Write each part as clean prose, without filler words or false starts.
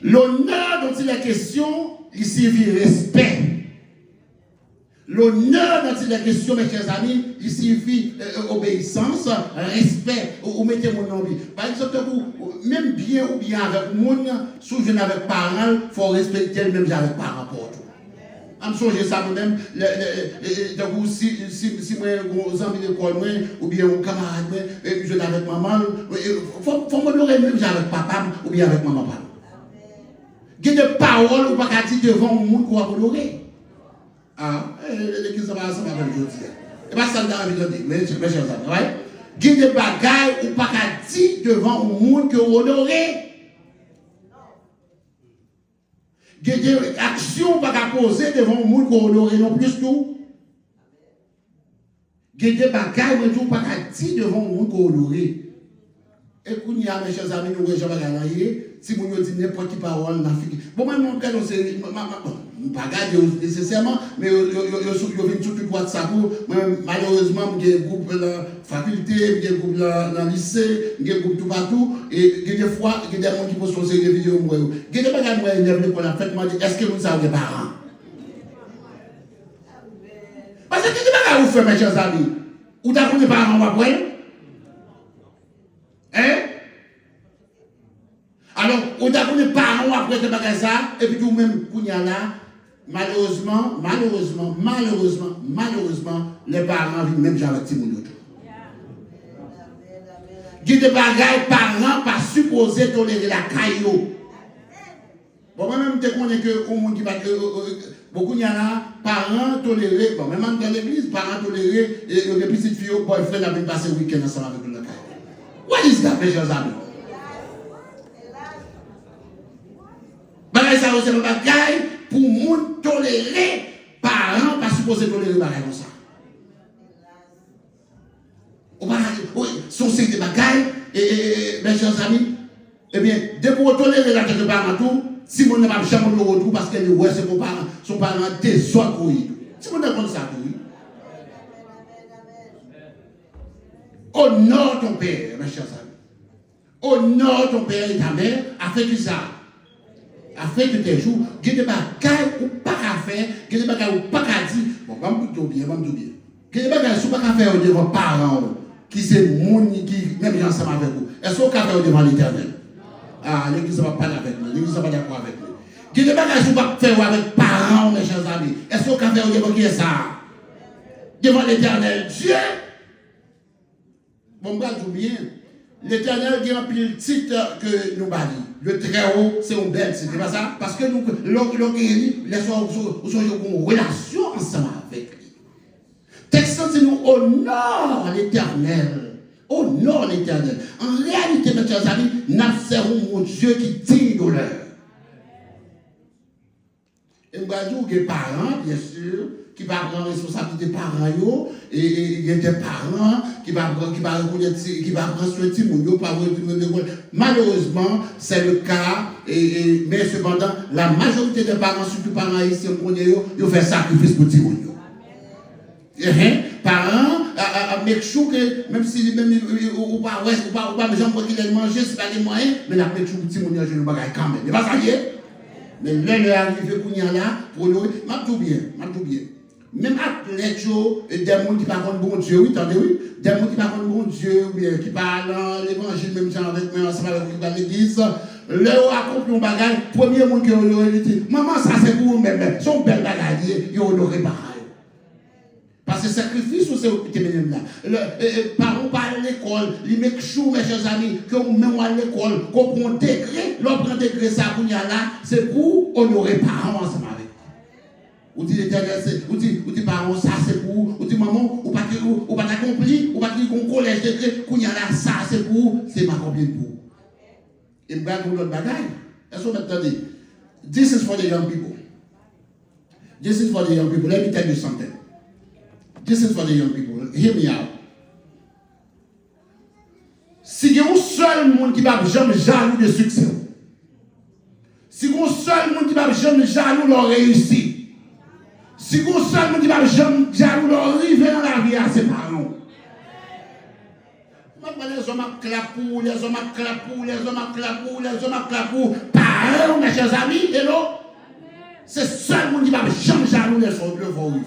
L'honneur dont il est question, il signifie respect. L'honneur dont il est question, mes chers amis, il signifie obéissance, respect, ou mettez mon nom. Par exemple, vous, même bien ou bien avec mon, si je avec parents, il faut respecter le même avec parents pour tout. Je me souviens ça moi-même, si moi, aux amis d'école, ou bien aux camarades, je suis avec maman, il faut m'honorer même avec papa ou bien avec maman. Il y a des paroles ou pas qu'à dire devant le monde qu'on va honorer. Ah, l'église ça va avec aujourd'hui. Et pas ça dans la vie de Dieu, mes chers amis, right? Il y a des bagailles ou pas qu'à dire devant le monde qu'on va honorer. Il y a des actions pas qu'à poser devant le monde qu'on va honorer non plus tout. Il y a des bagailles ou pas qu'à dire devant le monde qu'on va honorer. Et quand il y a mes chers amis, nous ne jamais gagner. Si vous nous dites n'importe quelle parole, bon, moi, mon père, c'est pas garder nécessairement, mais je viens tout de WhatsApp. Malheureusement, il y a un groupe dans la faculté, il y a un groupe dans le lycée, il y a un groupe tout partout. Et il y a des fois, il y a des gens qui posent sur des vidéos. Il y a des bagages qui ont qu'on a fait, est-ce que vous avez des parents? Parce que il y a des bagages que vous faites, mes chers amis. Ou t'as des parents après? Hein? Alors, on a des parents après ce bagage ça, et puis tout-même, malheureusement, les parents vivent même jamais avec Timoun. Il y a des bagages, parents pas supposés tolérer la caillou. Bon, moi-même, je connais que au monde qui va beaucoup de parents tolérés, bon, même dans l'église, parents tolérés, et les petites filles, boyfriend a même passé le week-end ensemble avec le caillou. What is that, mes chers amis? Bagay ça, c'est un bagay pour moun tolérer, parents pas supposé tolérer bagay comme ça. Son c'est des bagailles, et mes chers amis, eh bien, dès pour tolérer la tête de parents tout, si mon n'a pas jamais le retour parce que ouais, c'est son parent désordre. Si mon n'a pas ça, oui. Honore ton père, mes chers amis. Honore ton père et ta mère, afin que ça. Afin que tes jours, il y a des bagailles ou pas qu'à faire, il y a des bagailles ou pas qu'à dire. Bon, va me dire bien. Il y a des bagailles ou pas qu'à faire devant parents, qui c'est mon qui, même ensemble avec vous. Est-ce qu'on peut faire devant l'éternel? Ah, l'église ne va pas avec moi, l'église ne va pas d'accord avec moi. Il y a des bagailles ou pas faire avec parents, mes chers amis. Est-ce qu'on peut faire devant qui est ça? Devant l'éternel Dieu. Bon, bah, je bien. L'éternel qui remplit le titre que nous bâtissons. Le très haut, c'est un bel titre. C'est pas ça? Parce que nous, l'on guérit, les gens sont en relation ensemble avec lui. Texte, c'est nous honore l'éternel. Honore l'éternel. En réalité, mes chers amis, nous servons mon Dieu qui digne d'honneur. Et nous avons des parents, bien sûr, qui va prendre responsabilité des parents, et il y a des parents qui va prendre soin de petit. Malheureusement, c'est le cas, mais cependant, la majorité des parents, surtout les parents haïtiens, ils font sacrifice pour petit monde. Parents, make sure que même si ou pas besoin de manger, c'est pas des moyens, mais la make sure que petit monde je ne pas quand même. C'est pas ça lié. Mais là, il est arrivé pour là, pour nous, m'a tout bien. Même athlètes, des gens qui parlent bon Dieu, oui, attendez, oui, des gens qui parlent bon Dieu, bien, qui parlent l'évangile, même genre avec moi, ensemble avec dans l'église, là, on accomplit un bagage, premier monde qui a honoré, dit, maman, ça c'est pour vous-même, son bel bagage, il a honoré pareil. Parce que sacrifice, c'est au petit même là. Parents parlent à l'école, ils mettent chou, mes chers amis, que vous même à l'école, qu'on prend degré, l'on prend degré ça, qu'on y a là, c'est pour honorer parents ensemble avec. Ou dit l'éternel, ou dit parents, ça c'est pour, ou dit maman, ou pas accompli, ou pas qu'on collège degré, qu'on y a là, ça c'est pour, c'est ma combien pour. Et me pour l'autre bagaille. Est-ce que vous m'entendez? This is for the young people. This is for the young people. Let me tell you something. This is for the young people. Hear me out. Si il y a un seul monde qui va jamais jaloux de succès, si il y a un seul monde qui va jamais jaloux de leur réussite, si il y a un seul monde qui va jamais jaloux de leur arriver dans la vie à ses parents, les hommes à clapou, parents, mes chers amis, hello. C'est seul monde qui va jamais jaloux de son vivre.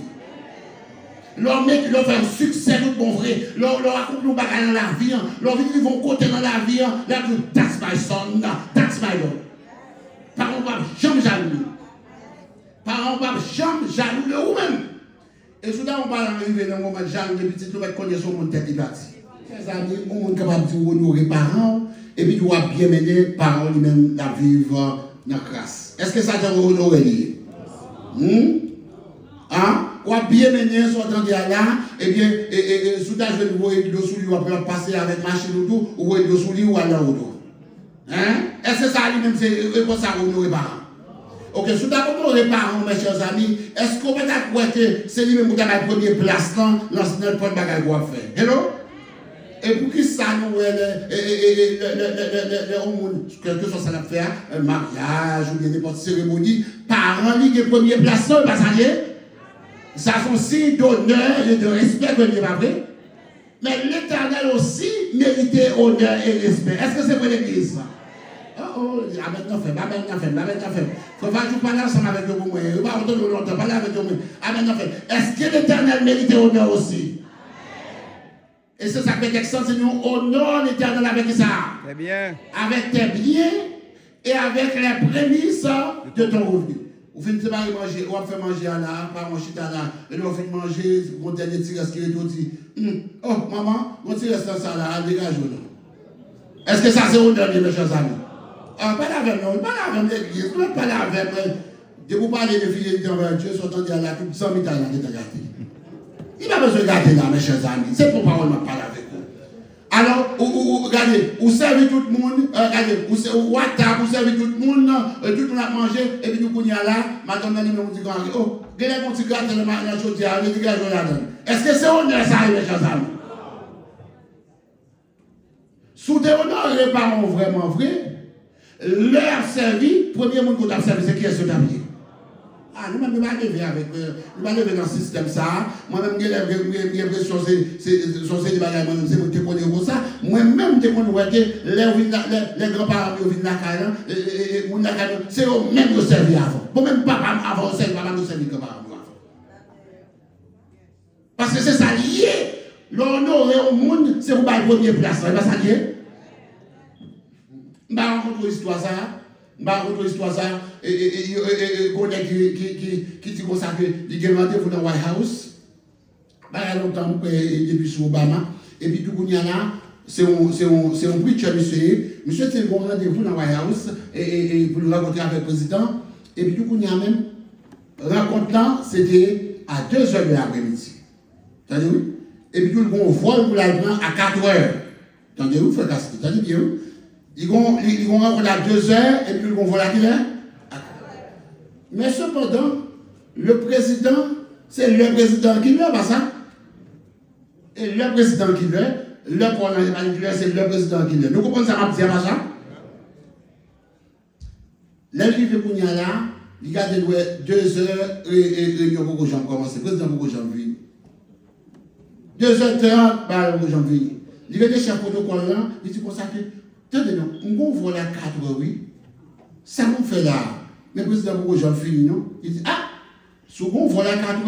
Leur mec, leur fait un succès, tout bon vrai. Leur raconte nos bagages dans la vie. Leur vie, ils vont côté dans la vie. Leur dit, that's my son, that's my daughter. Parents ne vont jamais jaloux. Parents ne vont jamais jaloux de vous-même. Et soudain, on va arriver dans le moment de jaloux, et puis tu vas connaître son monde tête et parti. Chers amis, on est capable de honorer les parents, et puis tu vas bien mener les parents lui-même à vivre dans la grâce. Est-ce que ça te honorer? Ou à bien mener son temps là, et bien, soudain, je vais voir le sous lui, on va passer avec machine ou tout, ou le sous lui, ou à l'auto. Est-ce que ça lui-même, c'est pour ça honorer les parents? Ok, si vous avez les parents, mes chers amis, est-ce qu'on peut dire que c'est lui-même qui a la première place dans notre point de bagage qu'on va faire? Hello? Et pour qui ça nous, quelque chose ça fait, un mariage ou bien n'importe cérémonie, parents, qui ont la première place, ça y est? Ça sont signe d'honneur et de respect que Dieu va vrai. Mais l'Éternel aussi méritait honneur et respect. Est-ce que c'est pour l'Église? Oh, maintenant fait. Faut pas que tu parles ensemble avec vous. Vous pas entendre longtemps parler avec vous. Maintenant fait. Est-ce que l'Éternel mérite honneur aussi? Et c'est ça que les textes c'est nous honore l'Éternel avec ça. Très bien. Avec tes biens et avec les prémices de ton revenu. Vous finissez par manger, on va faire manger là, par manger là, et on fait manger, on t'a dit ce qui est tout dit. Oh maman, on tire ça là, dégage-nous. Est-ce que ça c'est honneur, mes chers amis? Pas avec nous, pas avec l'église, pas avec moi. Je vous parle de fidélité envers Dieu, sont en là, plus de 100 000 ans qui t'a gâté. Il n'a pas besoin de gâter là, mes chers amis. C'est pour parole m'a parlé avec vous. Alors, regardez, vous servez tout le monde, regardez, vous servez tout le monde a mangé, et puis nous connaissons là, madame Nani nous dit, oh, regardez mon petit gâteau, le mariage, je dis, allez, dégagez la donne. Est-ce que c'est honneur ça, mes chers amis? Sous des honneurs, les parents vraiment vrai. Leur servi, premier monde qu'on a servi, c'est qui est ce dernier. Nous-mêmes, nous allons lever avec, nous allons lever dans le système ça. Moi-même, j'ai l'impression que c'est des bagages, moi-même, c'est pour te connaître comme ça. Moi-même, je connais que les grands-parents qui viennent la caille, c'est eux-mêmes qui ont servi avant. Moi-même, papa avant, papa nous servi grands-parents avant. Parce que c'est ça lié. L'honneur au monde, c'est pour la première place. C'est pas ça lié. Je vais raconter l'histoire ça. Et qui dit comme ça que il a rendez-vous dans White House. Il y a longtemps depuis sous Obama. Et puis tout le monde là, c'est un preacher monsieur. Monsieur c'est un rendez-vous dans White House et pour le rencontrer avec le président. Et puis tout le monde même rencontre là, c'était à 2h de l'après-midi. Entendez-vous? Et puis tout le monde vole pour l'Allemand à 4h. Entendez-vous, frère Cassis? Entendez bien? Ils vont rencontrer à 2h et puis ils vont voler à quelle heure? Mais cependant, le président, c'est le président qui meurt, pas ça? Et le président qui meurt, le président c'est le président qui meurt. Nous comprenons ça, ma petite machin? L'arrivée pour là, il y a 2h et réunion pour que j'en commence. Le président pour que j'en vienne. 2h30, pour que j'en vienne. Il y a des chefs protocole là, il dit pour ça que. Tenez-nous, on voit la 4 oui. Ça nous fait là. Mais le président pour j'en finis, non? Il dit, si on voit la 4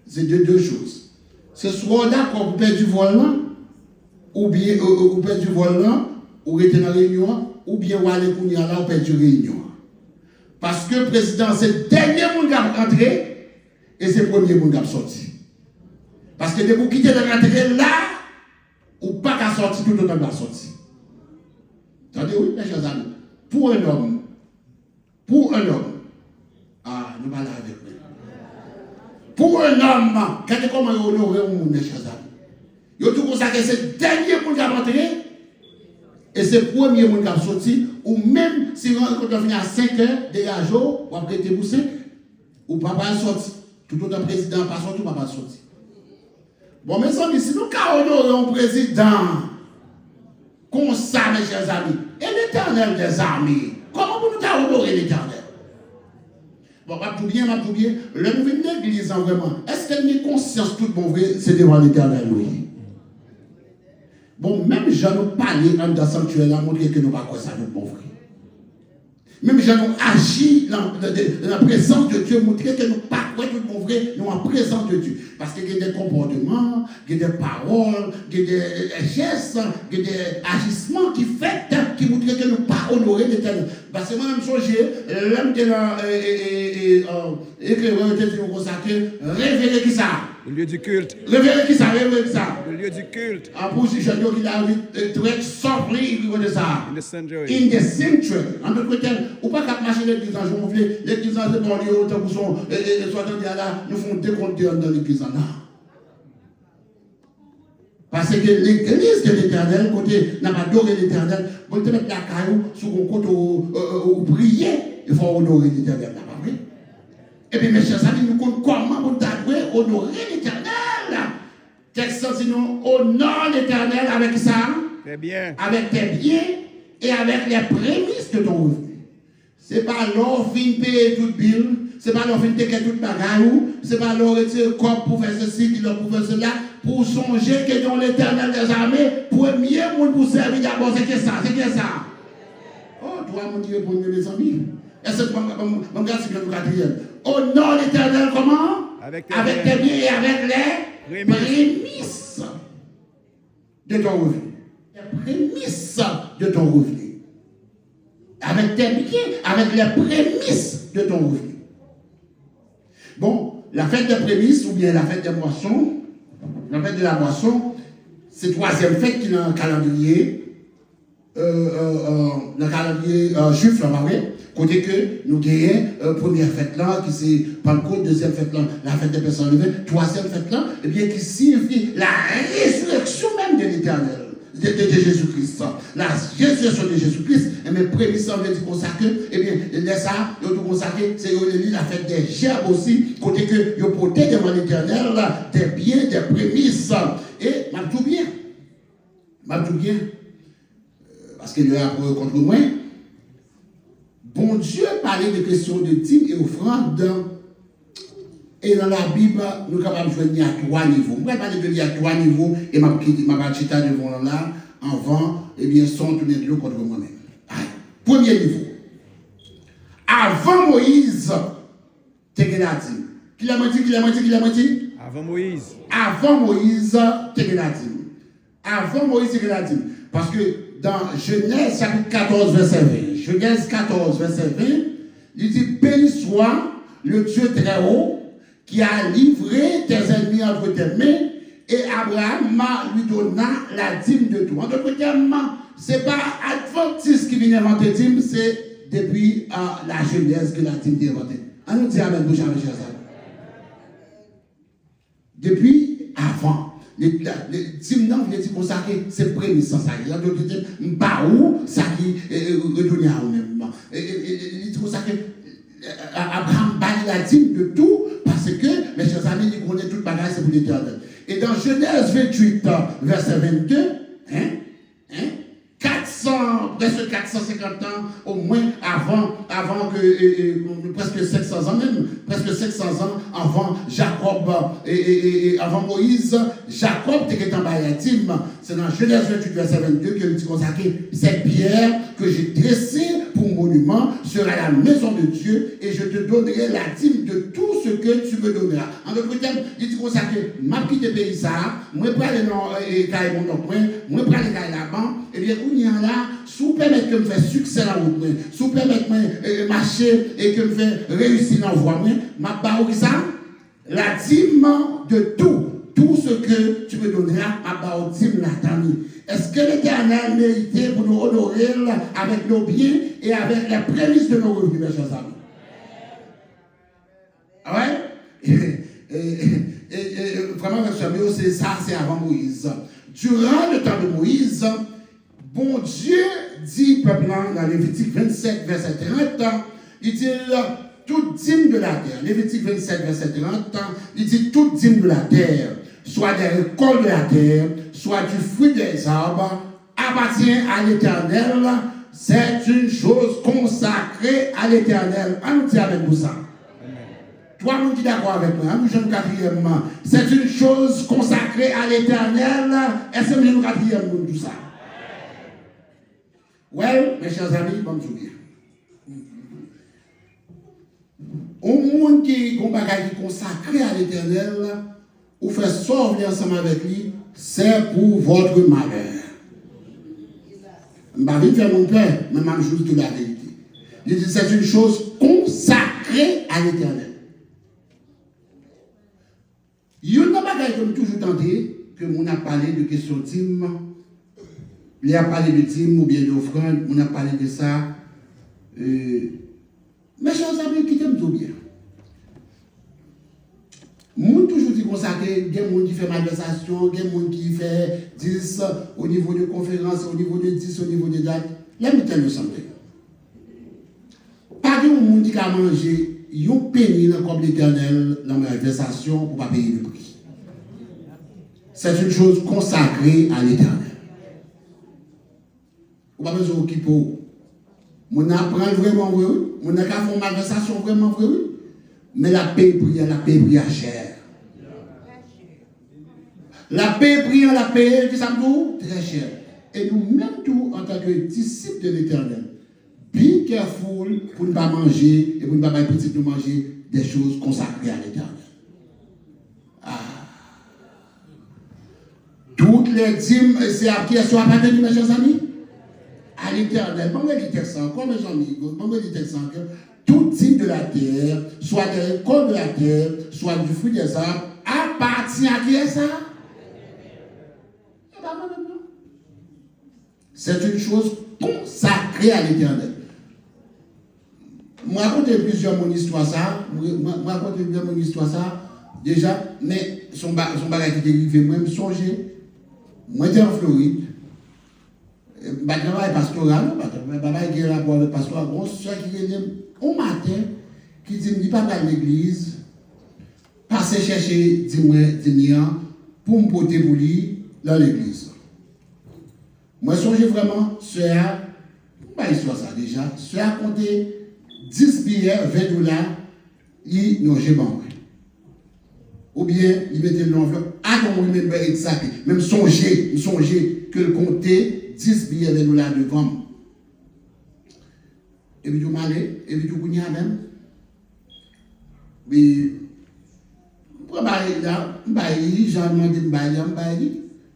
c'est deux choses. C'est soit d'accord pour perdre du vol là, ou bien ou perdre du vol là, ou rester dans la réunion, ou bien ou aller pour là, ou perdre du réunion. Parce que le président, c'est le dernier monde qui a rentré, et c'est le premier monde qui a sorti. Parce que de vous quitter la rentrée là, ou pas qu'à sortir tout le temps de sorti. Attendez, oui, mes chers amis. Pour un homme, nous parlons avec lui. Pour un homme, quand comment honorer un monde, mes chers amis. Il tout comme ça que c'est le dernier monde qui a rentré, et c'est le premier monde qui a sorti, ou même si on vient à 5h, dégage, ou après prêter pour 5, ou papa est sorti. Tout autre président pas sorti, ou papa est sorti. Bon, mes amis, si nous honorons un président, comme ça, mes chers amis, et l'Éternel des armées, comment vous nous honorer l'Éternel? Bon, pas tout bien, le nouvel l'église, vraiment, est-ce qu'elle a conscience tout bon vrai, c'est devant l'Éternel, oui? Bon, même je nous parlais dans le sanctuaire, là, montrer que nous ne pas quoi ça, nous bon vrai. Même si nous agissons dans la présence de Dieu, montrer que nous ne pas tout le vrai, nous en présence de Dieu. Parce qu'il y a des comportements, il y a des paroles, il y a des gestes, il y a des agissements qui montrent que nous ne pas honorer l'Éternel. Parce que moi-même, l'homme qui est écrivain, il dit comme ça, révéler qui ça? Le lieu du culte. Révéler qui ça? Révéler qui ça? Le lieu du culte. En position, il a dit, softly, il dit ça. In the sanctuary. In the sanctuary. En d'autres termes, ou pas qu'à marcher l'église en journée, l'église en journée, autant que son, soit là, nous font décompter dans l'église en là. Parce que l'église de l'Éternel, côté n'a pas adoré l'Éternel, vous te mettre la caillou sur un côté où prier, il faut honorer l'Éternel, n'est pas vrai? Et puis mes chers amis, nous comptons comment vous devez honorer l'Éternel. Quel sens nous honore l'Éternel avec ça? Très bien. Avec tes biens et avec les prémices de ton revenu. Ce n'est pas l'or fin payer toute bill, ce n'est pas l'or fin payer toute bagaille, ce n'est pas l'or retirer corps pour faire ceci, pour faire cela, pour songer que dans l'Éternel des armées, premier monde pour servir d'abord, c'est que ça, c'est que ça. Oh, toi, mon Dieu, pour mes amis. Est-ce que mon gars, c'est le quatrième? Honore l'Éternel comment? Avec tes biens et avec les prémices de ton revenu. Les prémices de ton revenu. Avec tes biens, avec les prémices de ton revenu. Bon, la fête des prémices ou bien la fête des moissons, la fête de la moisson, c'est la troisième fête qui est dans le calendrier, juif, là, vrai? Côté que nous gagnons première fête là, qui c'est Pentecôte, deuxième fête là, la fête des personnes levées, troisième fête là, et bien qui signifie la résurrection même de l'Éternel, de Jésus-Christ. La résurrection de Jésus-Christ, et mes prémices veut dire consacré, et bien, laisse ça, il y a consacré, c'est la fête des gerbes aussi, côté que il y a porté devant l'Éternel des biens, des prémices. Et m'a tout bien. Parce qu'il y a contre moi. Bon Dieu parlait de questions de dîmes et offrandes. Et dans la Bible, nous sommes capables de jouer à 3 niveaux. Je vais parler de lui à 3 niveaux et ma petite devant là, avant, et bien, sans tourner de l'eau contre moi-même. Premier niveau. Avant Moïse, tu es la dîme. Qui l'a dit? Avant Moïse. Avant Moïse, tu es la dîme. Avant Moïse, tu es la dîme. Parce que dans Genèse chapitre 14, verset 20, Genèse 14, verset 20, il dit, béni soit le Dieu très haut qui a livré tes ennemis entre tes mains et Abraham lui donna la dîme de tout. En d'autres termes, ce n'est pas Adventiste qui vient inventer dîme, c'est depuis la Genèse que la dîme est inventée. On nous dit Amen, bouche avec ça. Depuis avant. Les dîmes non, il dit consacré, c'est prémisse sans ça. Il y a d'autres dîmes, où ça qui retourne à nous-mêmes. Il dit consacré, Abraham baille la dîme de tout, parce que, mes chers amis, il connaît toute bagage, c'est pour l'Éternel. Et dans Genèse 28, verset 22, presque 450 ans, au moins avant que, presque 500 ans même, presque 500 ans avant Jacob et avant Moïse, Jacob était en Bayatim. C'est dans Genèse 28, verset 22 que dit consacré, cette pierre que j'ai dressée pour monument sera la maison de Dieu et je te donnerai la dîme de tout ce que tu me donneras. En d'autres termes, il dit consacré, ma petite pays ça, moi prends les noms et mon nom, moi prends les gars là-bas, et bien, où il y a là, sous permettre que je fasse succès dans la route, sous permettre que je marcher et que je fasse réussir dans la voie, ma barre ça, la dîme de tout ce que tu me donneras, ma barre dîme la tamie. Est-ce que l'Éternel méritait pour nous honorer avec nos biens et avec les prémices de nos revenus, mes chers amis? Ah ouais? Vraiment, c'est ça, c'est avant Moïse. Durant le temps de Moïse, bon Dieu dit, peuple, dans Lévitique 27, verset 30, il dit toute dîme de la terre. Lévitique 27, verset 30, il dit toute dîme de la terre, soit des récoltes de la terre, soit du fruit des arbres, appartient à l'Éternel. C'est une chose consacrée à l'Éternel. On nous dit avec vous ça. Toi, nous qui d'accord avec moi, nous sommes quatrièmement. C'est une chose consacrée à l'Éternel. Est-ce que nous sommes quatrièmement tout ça? Ouais, mes chers amis, bonne journée. monde qui est consacré à l'Éternel, ou fait sortir ensemble avec lui, c'est pour votre malheur. Je ne vais pas faire mon père, mais je joue de la vérité. Il dit c'est une chose consacrée à l'Éternel. Il y a une bagaille comme toujours tenté que on a parlé de questions dîmes. Il a parlé de dîmes ou bien d'offrandes, on a parlé de ça. Mais chers amis, qui t'aiment tout bien. Moun toujours dit consacré, il y a des gens qui font malversation, il y a des gens qui font 10 au niveau de conférences, au niveau de 10, au niveau de dates. Là, je me santé. Pas de monde qui a mangé, ils ont payé comme l'Éternel dans la malversation pour ne pas payer le prix. C'est une chose consacrée à l'Éternel. Vous n'avez pas besoin de pour. On apprend vraiment vrai, on a qu'à faire malversation vraiment vrai, mais la paix prie à cher. La paix prie à la paix, qui ça me dit? Très cher. Et nous, même tout, en tant que disciples de l'Éternel, be careful pour ne pas manger et pour ne pas petit nous manger des choses consacrées à l'Éternel. Toutes les dîmes, c'est à qui elles sont appartenues, mes chers amis? À l'Éternel. Bon, les textes encore, mes amis, bon, les textes encore. Tout type de la terre, soit des récoltes de la terre, soit du fruit des arbres, appartient à qui est ça? C'est une chose consacrée à l'Éternel. Moi, raconter plusieurs mon histoire ça. Moi, raconter plusieurs mon histoire ça. Déjà, mais son bagage qui est arrivé, moi, je me songeais. Moi, j'étais en Floride. Je travaille pastoral, je qui est rapport avec le pastoral. Une soeur qui vient au matin, qui dit, je ne pas à l'église, passer chercher, dis-moi, pour me porter pour lui dans l'église. Moi, je songe vraiment, soeur, pas histoire ça déjà, soeur a compté 10 billets, 20 $, il n'a pas bon. Ou bien, il mettait l'enveloppe, même exact, même songer que le compter 10 billets, 20 $ devant. Et puis, tu m'as allé, et puis, tu connais même. Mais, pour là, j'ai demandé,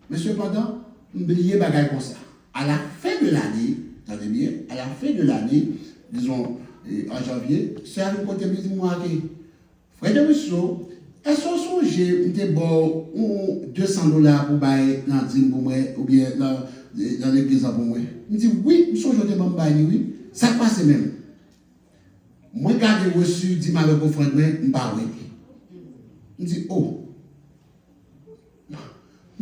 mais cependant, oubliez bagaille comme ça. À la fin de l'année, attendez bien, à la fin de l'année, disons en janvier, c'est à nous côté de moi qui, frère de Rousseau, est-ce qu'on songe de bon 200 $ pour bailler dans le pour moi, ou bien dans l'église pour moi? Il me dit oui, je songe de bon bailler, oui. Ça passe même. Moi, quand j'ai reçu 10 000 avec mon frère, je ne sais pas. Il me dit oh, je ne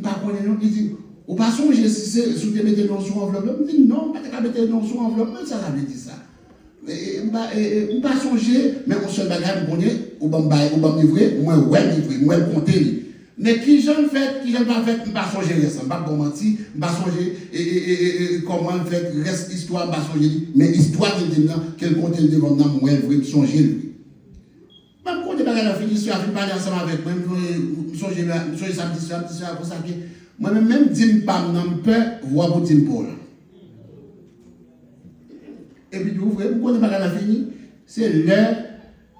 sais pas. Il dit, ou pas songer si c'est sous te mettre non sous enveloppe. Je dis non, pas te mettre non sous enveloppe, ça veut dire ça. Je ne pas songer, mais on seul bagage, on connaît, ou me livrer, moi, ouais, livrer, moi, compter. Mais qui j'en fait, je ne pas songer, ça ne pas mentir, je ne pas songer, comment fait, reste histoire, je ne pas songer, mais histoire de dire, quel contenu devant moi, moi, je songer, lui. Même quand je suis parler ensemble avec moi, je songer samedi soir, pour ça que moi-même, dis pas, je peux voir pour dire Paul. Et puis, vous voyez, pourquoi je ne pas la fini? C'est l'heure,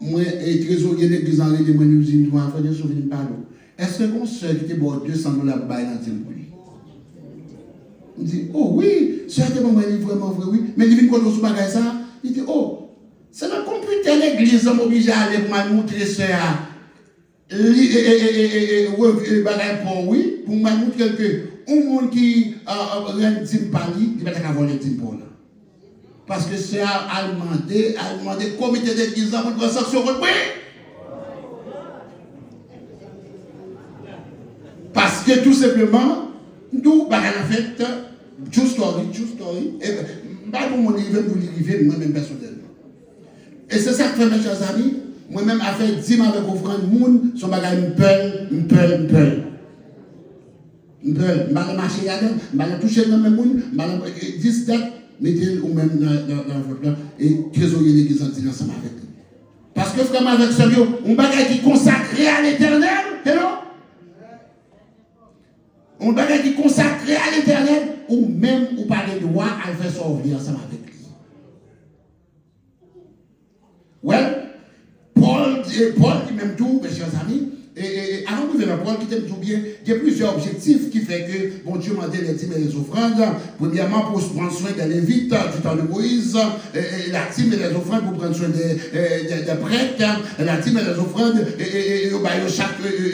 moi, et trésorier de l'église en réalité, moi, nous disons, moi, frère, je suis venu par l'eau. Est-ce que mon soeur qui était bon 200 $ pour bailler dans le pour lui? Il dit, oh oui, soeur, c'est vraiment vrai, oui. Mais il vient quand on se bagaille ça, il dit, oh, c'est le computer l'église, on m'oblige à aller pour me montrer soeur. Bagaille pour oui, pour me montrer que un monde qui rend 10 par lui, il va être voler 10 pour là. Parce que c'est à demander, comité d'église pour une sanction contre moi. Parce que tout simplement, nous, en fait, true story, et pas pour mon niveau, pour l'arrivée, moi-même personnellement. Et c'est ça que fait mes chers amis, moi-même, à faire 10 avec offrande, moun, son bagage, m'peul. Je vais marcher là-dedans, je vais toucher dans mes moun, je vais 10 dates, mettez-le ou même dans votre plan, et trésorier l'église ensemble avec lui. Parce que vraiment, avec ce lieu, un bagage qui est consacré à l'Éternel, hello? On bagage qui est consacré à l'Éternel, ou même ou pas le droit à faire sortir ensemble avec lui. Well, Paul Paul qui m'aime tout, mes chers amis, et avant que je Paul qui t'aime tout bien, il y a plusieurs objectifs qui font que bon Dieu m'a donné les dîmes et les offrandes. Premièrement, pour prendre soin des Lévites du temps de Moïse, la dîme et les offrandes pour prendre soin des prêtres, la dîme et les offrandes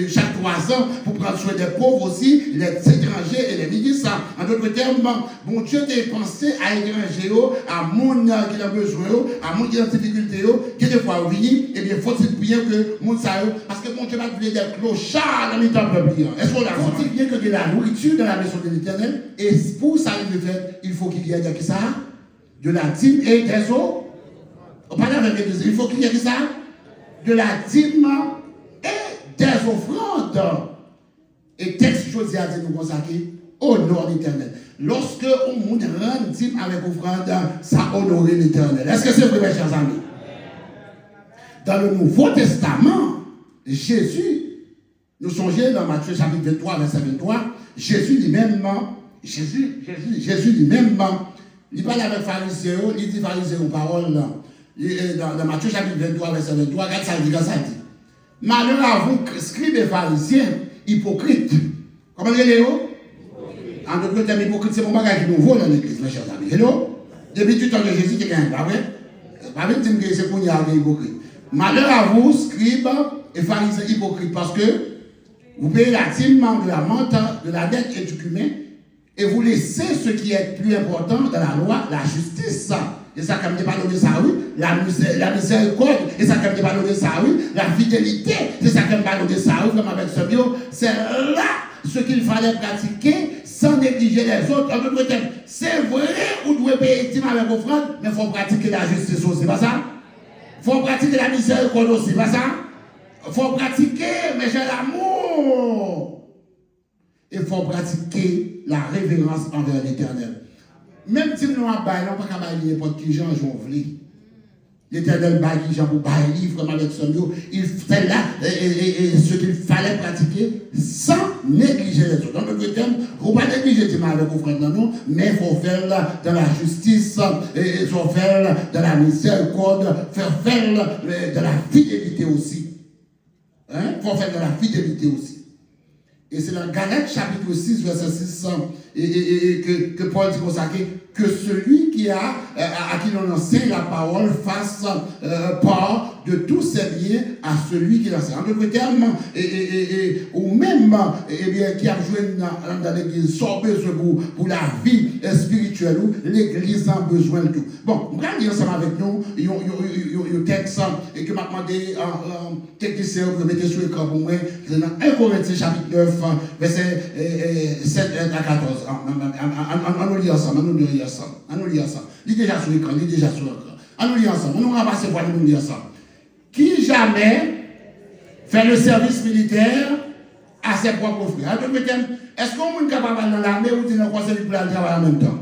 chaque 3 ans pour prendre soin des pauvres aussi, les étrangers et les ministres. En d'autres termes, bon Dieu t'a pensé à étrangers, à monde qui a besoin, à monde qui a des difficultés, qui des fois venir, et bien faut-il bien que monde ça, parce que bon Dieu va donner des clochards dans le temps peuple. Est-ce qu'on a faut-il bien que de la nourriture dans la maison de l'Éternel, et pour ça il faut qu'il y ait de ça, de la dîme et des eaux. On parle avec les deux, il faut qu'il y ait de ça, de la dîme et des offrandes. Et texte Josué a dit nous consacrer au nom l'Éternel. Lorsque on rend dîme avec offrande, ça honore l'Éternel. Est-ce que c'est vrai, mes chers amis? Dans le Nouveau Testament, Jésus, nous songeons dans Matthieu chapitre 23, verset 23, Jésus lui-même, il parle avec les pharisiens, il dit pharisiens aux paroles, dans Matthieu chapitre 23, verset 23, regarde ça dit, malheur à vous, scribes et pharisiens, hypocrites. Comment vous en d'autres termes, hypocrite, c'est mon bagage qui nous vaut dans l'église, mes chers amis. Hello? Depuis tout le temps de Jésus, tu es pas vrai? Pas vrai dire que c'est pour y aller hypocrite. Malheur à vous, scribes et pharisiens hypocrites, parce que vous payez la dîme de la menthe, de la dette et du cumin, et vous laissez ce qui est plus important dans la loi, la justice. Et ça, comme pas donné ça, oui. La miséricorde, et ça, comme pas donné ça, oui. La fidélité, c'est ça, comme pas donné ça, oui. Comme avec ce bio, c'est là ce qu'il fallait pratiquer sans négliger les autres. En d'autres termes, c'est vrai, vous devez payer dîme avec offrande, mais il faut pratiquer la justice aussi, pas ça? Il faut pratiquer la miséricorde aussi, pas ça? Il faut pratiquer, mais j'ai l'amour. Il faut pratiquer la révérence envers l'Éternel. Même si nous n'avons pas de n'importe qui gens voulu. L'Éternel baille qui gens pour bailler livre comme avec son mot. Il fait là ce qu'il fallait pratiquer sans négliger les autres. Dans notre terme, il ne faut pas négliger les avec offrande non, mais il faut faire dans la justice, il faut faire dans la miséricorde, faire dans la fidélité aussi. Il faut faire dans la fidélité aussi. Et c'est dans Galates chapitre 6, verset 6, que Paul dit comme ça, que celui qui a, à qui l'on enseigne la parole fasse part de tous ses biens à celui qui l'enseigne. En d'autres termes, ou même qui a joué dans l'église, sans besoin pour la vie spirituelle, l'église a besoin de tout. Bon, on va lire ensemble avec nous, un texte que m'a demandé un technicien de mettre sur l'écran pour moi, c'est dans 1 Corinthiens chapitre 9, verset 7 à 14. On nous lit ensemble, on nous lit ensemble. Lis déjà sur l'écran, On nous lit ensemble, on nous ramasse pour nous lire ensemble. Qui jamais fait le service militaire à ses propres frères? Est-ce qu'on est capable dans l'armée ou dans le conseil pour aller travailler en même temps?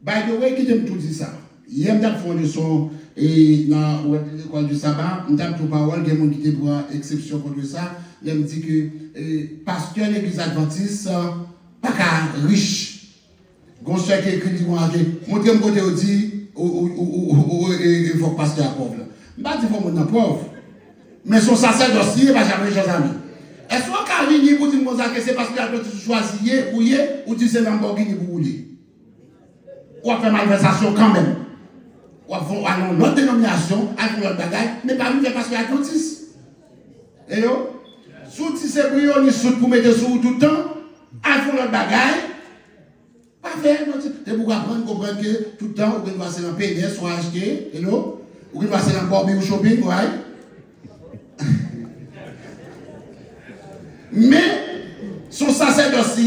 By the way, qui t'aime tout dit ça? Hier, je fait une leçon dans l'école du sabbat, je tout parole, il y a des gens qui pour exception contre ça. Il me dit que pasteur de l'église adventiste, pas qu'à riche. Gonçois qui écrit, montrez-moi côté où dit, il faut que pasteur à pauvre. Je ne dis pas qu'il faut que pauvre. Mais son sacerdoce, il ne va jamais, chers amis. Est-ce qu'on peut venir pour dire que c'est parce que tu choisis ou tu sais Lamborghini pour rouler? Ou on fait malversation quand même. Ou on fait l'autre dénomination, avec l'autre bagaille, mais pas lui parce qu'il y a adventiste. Et yo, sous si c'est brillant, ni sous pour mettre sous tout le temps, avec l'autre bagaille, pas faire. C'est pour apprendre, comprendre que tout le temps, on peut passer dans le PDS, soit acheter, hello, ou peut passer dans le Barbie ou shopping, ouais. Mais, son sacerdoce,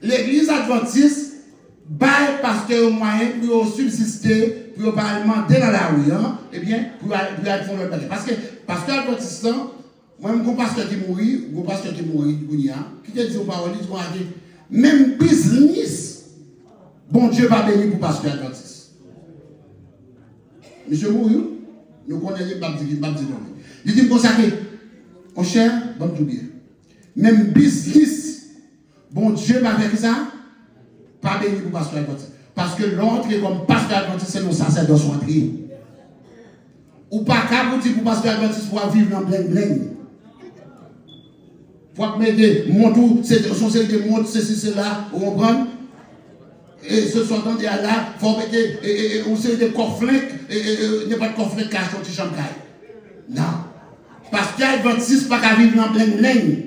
l'église adventiste, bail pasteur au moyen pour subsister, pour pas alimenter dans la rue, hein, eh bien, pour aller faire le bagage. Parce que pasteur adventiste, moi, mon pasteur qui mourit, qui te dit aux paroles, il dit, même business, bon Dieu va bénir pour pasteur adventiste. Monsieur Mouri, nous connaissons les baptisés. Il dit comme ça que, mon cher, bon tout bien. Même business, bon Dieu va faire ça, pas béni pour pasteur adventiste. Parce que l'entrée comme pasteur adventiste, c'est nos sacerdotes sont entrés. Ou pas qu'à vous dire pour pasteur adventiste pour vivre dans plein plein. Faut mettre des montres, sont des montres, ceci, cela, vous comprenez? Et ce sont dans des là, il faut mettre, on sait des corflinks, il n'y a pas de corflinks cache dans le chambre. Non. Parce qu'il y a adventiste, pas qu'à vivre dans plein ligne.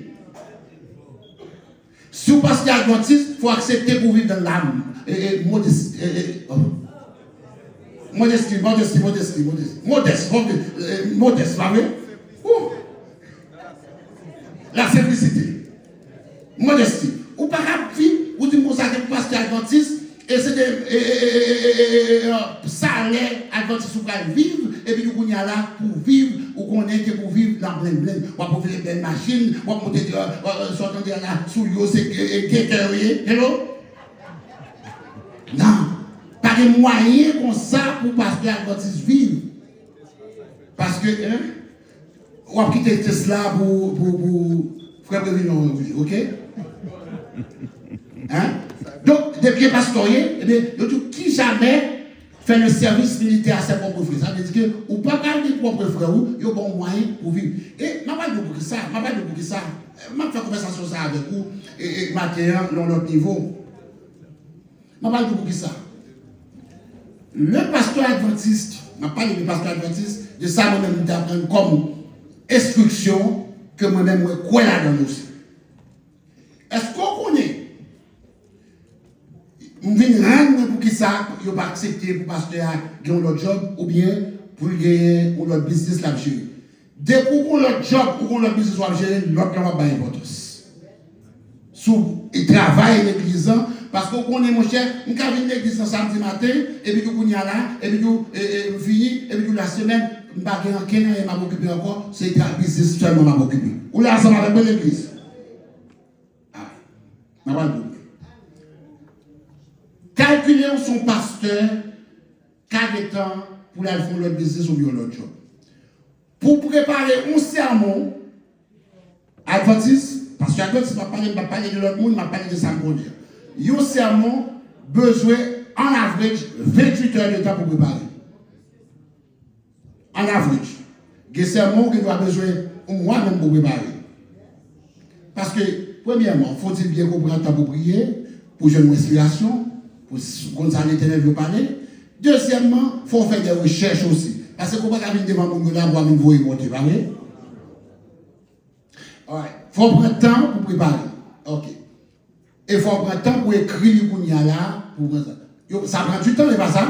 Si vous passez adventiste, il faut accepter pour vivre dans l'âme. Modestie, pas vrai? La simplicité. Modestie. Ou pas vivre, ou du mot ça que pasteur adventiste, et c'est des salaires adventistes pour vivre, et puis nous sommes là pour vivre, ou qu'on est pour vivre dans plein plein. On va pour vivre dans une machine, on va monter sortir là sous l'eau, c'est guetterier. Hello? Non. Pas de moyens comme ça pour pasteur adventiste vivre. Parce que, on va quitter Tesla pour frère Prévinon, ok? Hein? Donc, des pieds pastoriers, eh bien, qui jamais fait le service militaire à ses propres frères. Ça veut dire que, ou pas garder les propres frères, il y a bon moyen pour vivre. Et, je ne vais pas dire pour ça, je vais faire conversation ça avec vous, et matin, dans notre niveau. Je ne vais pas dire pour ça. Le pasteur adventiste, je ne parle pas de pasteur adventiste, de ça, moi-même, j'apprends comme instruction que moi-même, je crois là-dedans aussi. Est-ce qu'on connaît? Je viens rendre pour qui ça, je ne vais pas accepter pour pasteur qui ont leur job, ou bien pour gagner leur business là gérer. Dès qu'on a leur job ou qu'on leur business là gérer, l'autre n'a pas d'importance. Il travaille l'église, parce qu'on connaît mon cher, on va venir l'église samedi matin, et puis on y a là, et puis on finit, et puis la semaine, je ne vais pas m'occuper encore, c'est le business seulement m'a m'occuper. Ou là, ça va avec l'église. Ah, je ne vais pas le calculer son pasteur, quel temps pour aller faire leur business ou bien leur job. Pour préparer un sermon, adventiste, parce que adventiste, je ne vais pas parler de l'autre monde, je vais parler de ça. Un sermon, besoin en average 28 heures de temps pour préparer. En average. Il y a des sermons qui doivent besoin au mois même pour préparer. Parce que, premièrement, faut-il bien comprendre le temps pour prier, pour jouer une respiration, pour qu'on s'en l'éternel veut parler. Deuxièmement, il faut faire des recherches aussi. Parce que qu'on ne peut pas venir devant mon gars pour une voix monter, pas vrai? Il faut prendre le temps pour préparer. Ok. Et il faut prendre le temps pour écrire le qu'on y a là. Ça prend du temps, n'est pas ça?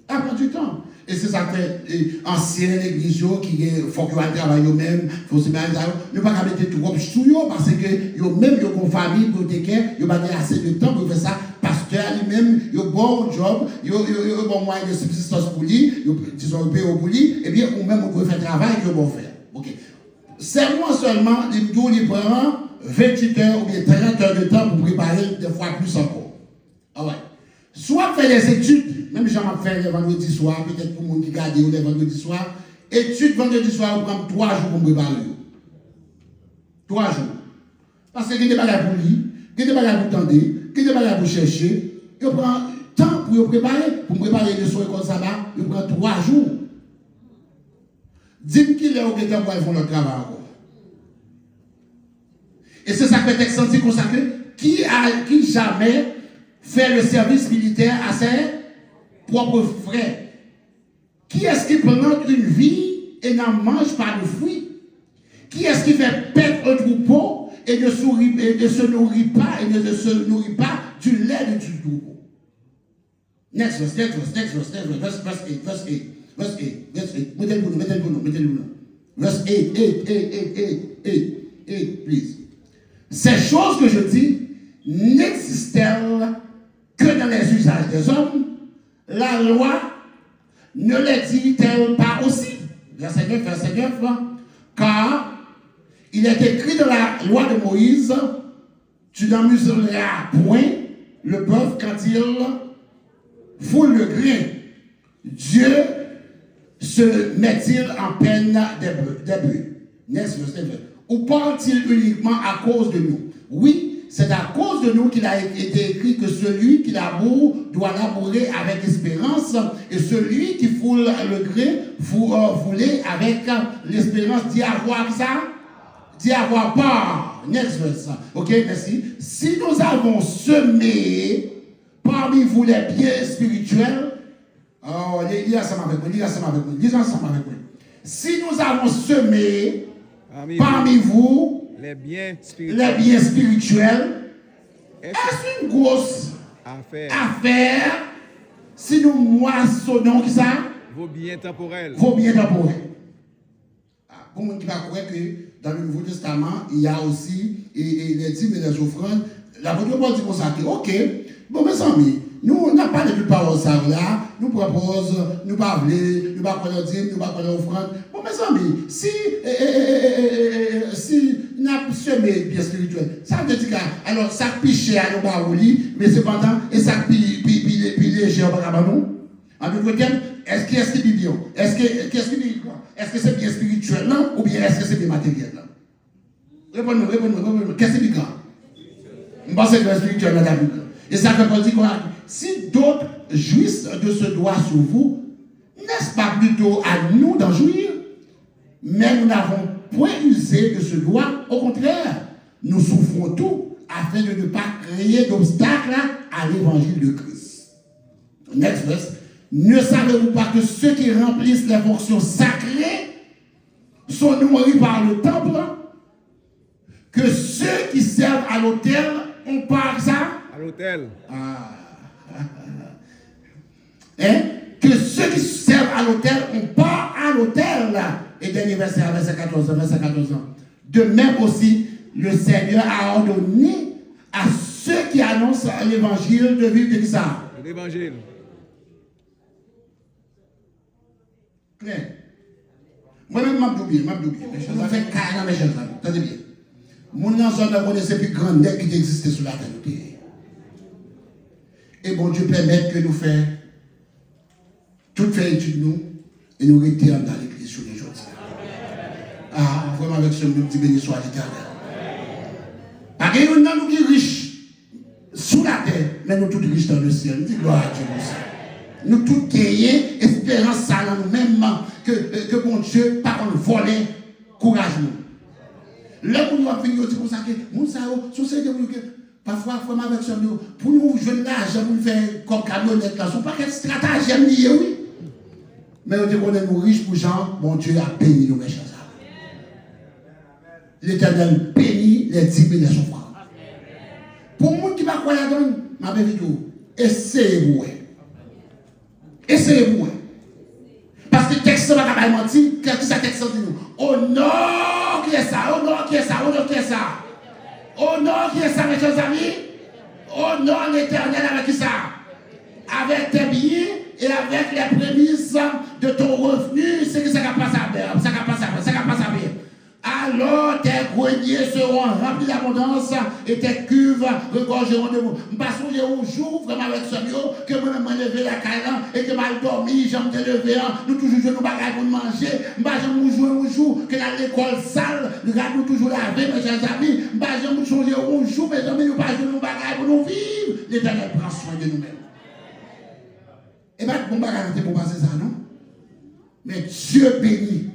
Ça prend du temps. Et c'est ça que fait ancienne église qui faut qu'ils travaillent eux-mêmes, faut se mettre ça. Ne pas mettre tout comme sous eux parce que eux-mêmes ils ont une famille hypothécaire, ils n'ont pas assez de temps pour faire ça. Pasteur lui-même, il a un bon job, il a un bon moyen de subsistance pour lui, disons un PO pour lui, et bien ou même on peut faire travail qu'il bon faire. Ok. C'est moi seulement, il prend 28 heures ou bien 30 heures de temps pour préparer des fois plus encore. Ah ouais. Soit faire des études, même j'en ai fait le vendredi soir, peut-être pour les gens qui gardent le vendredi soir, études vendredi soir, on prend 3 jours pour me préparer. 3 jours. Parce qu'il y a des bagages pour lire, il y a des bagages pour tendre, il y a des bagages pour chercher, il prend temps pour me préparer le soir comme ça, il prend 3 jours. Dis-moi qu'il est au temps pour faire leur travail encore. Et c'est ça que le texte senti consacré, qui jamais fait le service militaire à ses propres frères. Qui est-ce qui prend une vie et n'en mange pas de fruits? Qui est-ce qui fait perdre un troupeau et ne se nourrit pas du lait du troupeau? Next verse 8. Mettez-le pour nous. Verse 8, please. Ces choses que je dis n'existent-elles que dans les usages des hommes? La loi ne les dit-elle pas aussi? Verset 9, car il est écrit dans la loi de Moïse, tu n'en muselleras point le bœuf quand il foule le grain. Dieu se met-il en peine des bœufs? Next verset. Ou parle-t-il uniquement à cause de nous? Oui, c'est à cause de nous qu'il a été écrit que celui qui laboure doit labourer avec espérance, et celui qui foule le gré fouler avec l'espérance d'y avoir ça, d'y avoir part. Next verse. Ok, merci. Si nous avons semé parmi vous les biens spirituels, oh, lisez ensemble avec moi, lisez ensemble avec moi, lisez ensemble avec moi. Si nous avons semé parmi vous les biens spirituels, est-ce une grosse affaire si nous moissonnons qui ça? Vos biens temporels. Vos biens temporels. Pour moi qui va croire que dans le Nouveau Testament, il y a aussi les dîmes et les offrandes. L'apôtre Paul dit comme ça, ok, bon mes amis, nous on n'a pas de parole ça là, nous proposons, nous parlons, nous parlons de dîmes, nous parlons d'offrandes. Bon mes amis, si nous avons semé bien spirituel, ça veut dire que alors ça piché à nos baroulis, mais cependant, et ça léger au bagabanou. En d'autres termes, est-ce que c'est bien? Est-ce que c'est bien spirituel là, ou bien est-ce que c'est bien matériel là? Répondez-moi. Qu'est-ce que c'est bien? Je pense que c'est spirituel là. Et ça veut dire quoi? Si d'autres jouissent de ce droit sur vous, n'est-ce pas plutôt à nous d'en jouir? Mais nous n'avons point usé de ce droit. Au contraire, nous souffrons tout afin de ne pas créer d'obstacles à l'évangile de Christ. Next verse. Ne savez-vous pas que ceux qui remplissent les fonctions sacrées sont nourris par le temple? Que ceux qui servent à l'autel ont part ça? À l'autel. Que ceux qui servent à l'autel ont part à l'autel. Et dernier verset 14 ans. De même aussi, le Seigneur a ordonné à ceux qui annoncent l'évangile de vivre de ça. L'évangile. Claire. Moi-même, je m'abdoubie. Ça fait 40 ans, mes chers amis. Attendez bien. Mon ensemble a connu ces plus grandes dettes qui existaient sur la terre. Et bon Dieu permet que nous fassions toutes les études nous et nous retirer dans l'église sur les jours. Vraiment avec ce nous dit béni soit l'Éternel. Parce que nous qui sommes riches sous la terre, mais nous tous riches dans le ciel. Nous disons gloire à Dieu pour ça. Nous tous gagnons espérance ça dans nous-mêmes que bon Dieu, par contre, voler courage nous. Là où nous avons fini, nous disons ça que nous savons, parfois, il faut avec ça, pour nous jouer l'argent, pour nous faire comme camionnette, là, ce n'est pas quel stratagème lié, oui. Mais on dit qu'on est nous riches pour gens, bon Dieu a béni nos méchants. L'Éternel bénit les dîmes et les offrandes. Pour les gens qui va croire là-dedans, ma belle vidéo, essayez-vous. Essayez-vous. Parce que le texte va pas mentir, qu'est-ce que ça texte dit nous? Oh non, qui est ça? Oh non, qui est ça? Oh non, qui est ça? Oh non, qui est ça, mes chers amis? Oh non, l'Éternel avec qui ça? Avec tes billets et avec les prémices de ton revenu, c'est que ça va passer à bien. Ça va passer à bien. Alors tes greniers seront remplis d'abondance et tes cuves regorgeront de vous. Je passe un jour vraiment avec ce mio que moi-même me lever la caille et que mal dormi, j'aime te lever, nous toujours jouons nos bagages pour manger. Je jouer un jour que dans l'école sale, nous toujours laver, mes chers amis. Je changer un jour, mes amis, nous pas jouer nos bagages pour nous vivre. L'Éternel prend soin de nous-mêmes. Et bien, bon bagage, c'est pour passer ça, non? Mais Dieu bénit.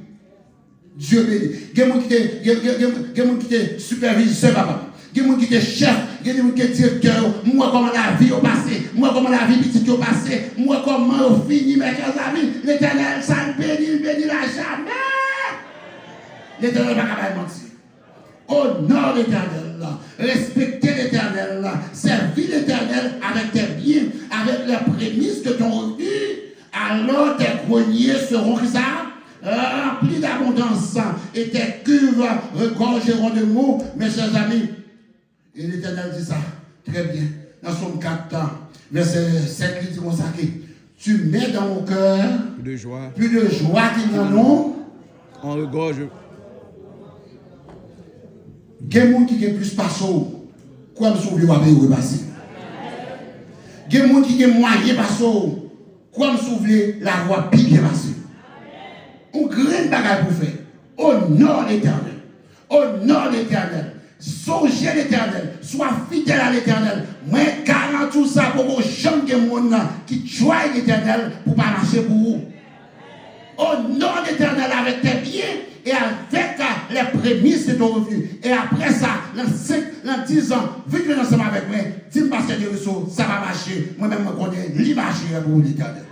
Dieu bénit. Il y a des gens qui sont superviseurs, papa. Il y a des gens qui sont chefs. Il y a des gens qui sont directeurs. Moi, comment la vie est passée. Moi, comment la vie petite est passée. Moi, comment on finit, mes chers amis. L'Éternel, ça bénit la jamais. L'Éternel va pas mentir. Honore l'Éternel. Respectez l'Éternel. Servis l'Éternel avec tes biens, avec les prémices de ton revenu. Alors tes greniers seront que ça? Remplis d'abondance et tes cuves regorgeront de mots, mes chers amis. Et l'Éternel dit ça très bien. Dans Somme 4, verset 7, il dit comme ça que tu mets dans mon cœur plus de joie qu'ils n'en ont. En regorge. Il y a des gens qui ont plus passé. Quoi me sauver ou après repasser. Il y a des gens qui ont moyen passé. Quoi me sauver la voie bien passée. Un grand bagage pour faire. Honore l'Éternel. Honore l'Éternel. Songez l'éternel, sois fidèle à l'éternel. Moi, garantis tout ça pour que gens de monde qui choisit l'éternel pour pas marcher pour vous. Au nom de l'éternel avec tes biens et avec les prémices de ton revenu. Et après ça, dans 10 ans, vite ensemble avec moi, dis-moi parce que ça va marcher. Moi-même, je connais l'image pour l'éternel.